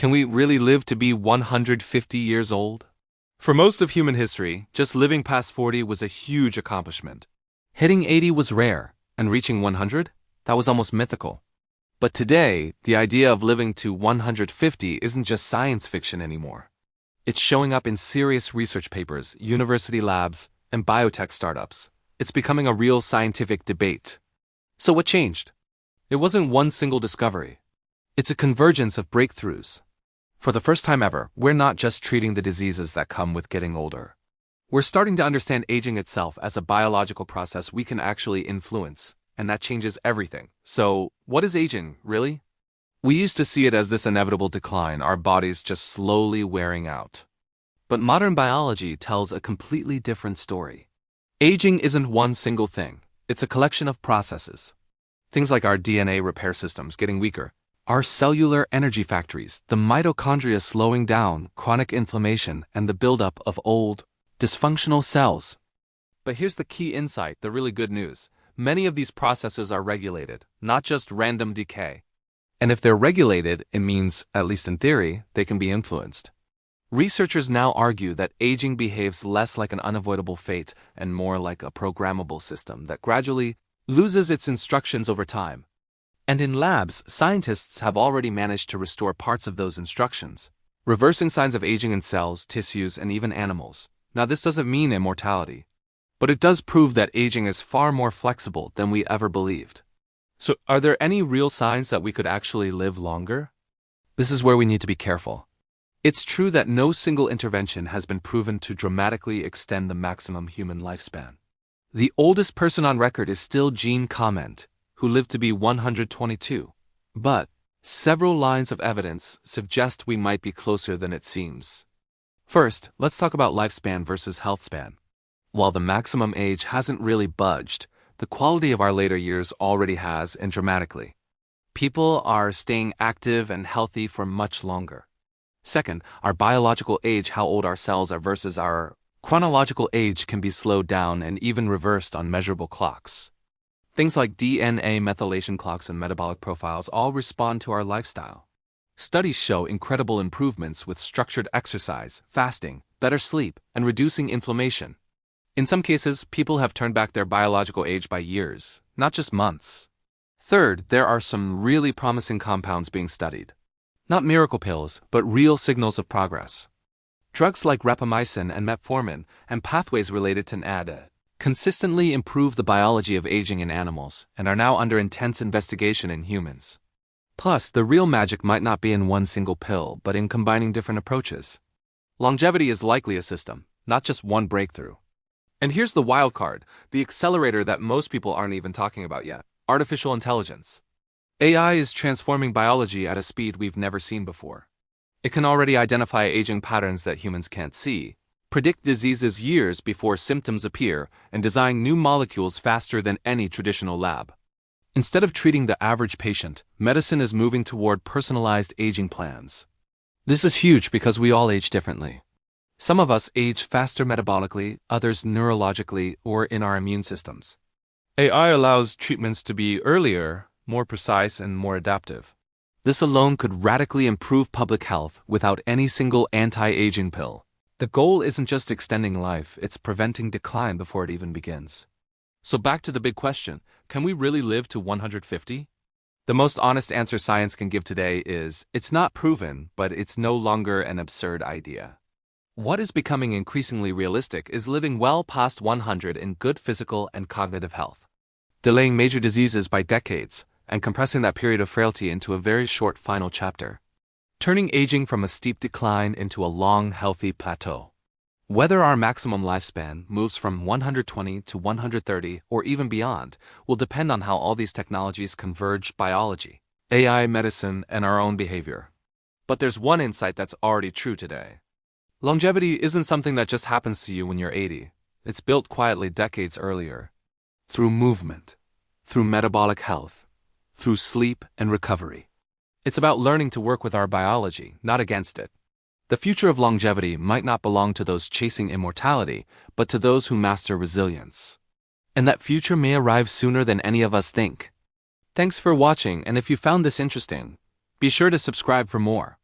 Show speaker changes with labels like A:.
A: Can we really live to be 150 years old? For most of human history, just living past 40 was a huge accomplishment. Hitting 80 was rare, and reaching 100? That was almost mythical. But today, the idea of living to 150 isn't just science fiction anymore. It's showing up in serious research papers, university labs, and biotech startups. It's becoming a real scientific debate. So what changed? It wasn't one single discovery. It's a convergence of breakthroughs. For the first time ever, we're not just treating the diseases that come with getting older. We're starting to understand aging itself as a biological process we can actually influence, and that changes everything. So, what is aging, really? We used to see it as this inevitable decline, our bodies just slowly wearing out. But modern biology tells a completely different story. Aging isn't one single thing. It's a collection of processes. Things like our DNA repair systems getting weaker, our cellular energy factories, the mitochondria slowing down, chronic inflammation, and the buildup of old, dysfunctional cells. But here's the key insight, the really good news. Many of these processes are regulated, not just random decay. And if they're regulated, it means, at least in theory, they can be influenced. Researchers now argue that aging behaves less like an unavoidable fate and more like a programmable system that gradually loses its instructions over time. And in labs, scientists have already managed to restore parts of those instructions, reversing signs of aging in cells, tissues, and even animals. Now, this doesn't mean immortality, but it does prove that aging is far more flexible than we ever believed. So, are there any real signs that we could actually live longer? This is where we need to be careful. It's true that no single intervention has been proven to dramatically extend the maximum human lifespan. The oldest person on record is still Jean Comment, who lived to be 122. But several lines of evidence suggest we might be closer than it seems. First, let's talk about lifespan versus health span. While the maximum age hasn't really budged, the quality of our later years already has, and dramatically. People are staying active and healthy for much longer. Second, our biological age, how old our cells are versus our chronological age, can be slowed down and even reversed on measurable clocks. Things like DNA methylation clocks and metabolic profiles all respond to our lifestyle. Studies show incredible improvements with structured exercise, fasting, better sleep, and reducing inflammation. In some cases, people have turned back their biological age by years, not just months. Third, there are some really promising compounds being studied. Not miracle pills, but real signals of progress. Drugs like rapamycin and metformin and pathways related to NAD consistently improve the biology of aging in animals and are now under intense investigation in humans. Plus, the real magic might not be in one single pill, but in combining different approaches. Longevity is likely a system, not just one breakthrough. And here's the wild card, the accelerator that most people aren't even talking about yet: artificial intelligence. AI is transforming biology at a speed we've never seen before. It can already identify aging patterns that humans can't see, predict diseases years before symptoms appear, and design new molecules faster than any traditional lab. Instead of treating the average patient, medicine is moving toward personalized aging plans. This is huge because we all age differently. Some of us age faster metabolically, others neurologically, or in our immune systems. AI allows treatments to be earlier, more precise, and more adaptive. This alone could radically improve public health without any single anti-aging pill. The goal isn't just extending life, it's preventing decline before it even begins. So back to the big question, can we really live to 150? The most honest answer science can give today is, it's not proven, but it's no longer an absurd idea. What is becoming increasingly realistic is living well past 100 in good physical and cognitive health, delaying major diseases by decades, and compressing that period of frailty into a very short final chapter, turning aging from a steep decline into a long, healthy plateau. Whether our maximum lifespan moves from 120 to 130 or even beyond will depend on how all these technologies converge: biology, AI, medicine, and our own behavior. But there's one insight that's already true today. Longevity isn't something that just happens to you when you're 80. It's built quietly decades earlier. Through movement, through metabolic health, through sleep and recovery. It's about learning to work with our biology, not against it. The future of longevity might not belong to those chasing immortality, but to those who master resilience. And that future may arrive sooner than any of us think. Thanks for watching, and if you found this interesting, be sure to subscribe for more.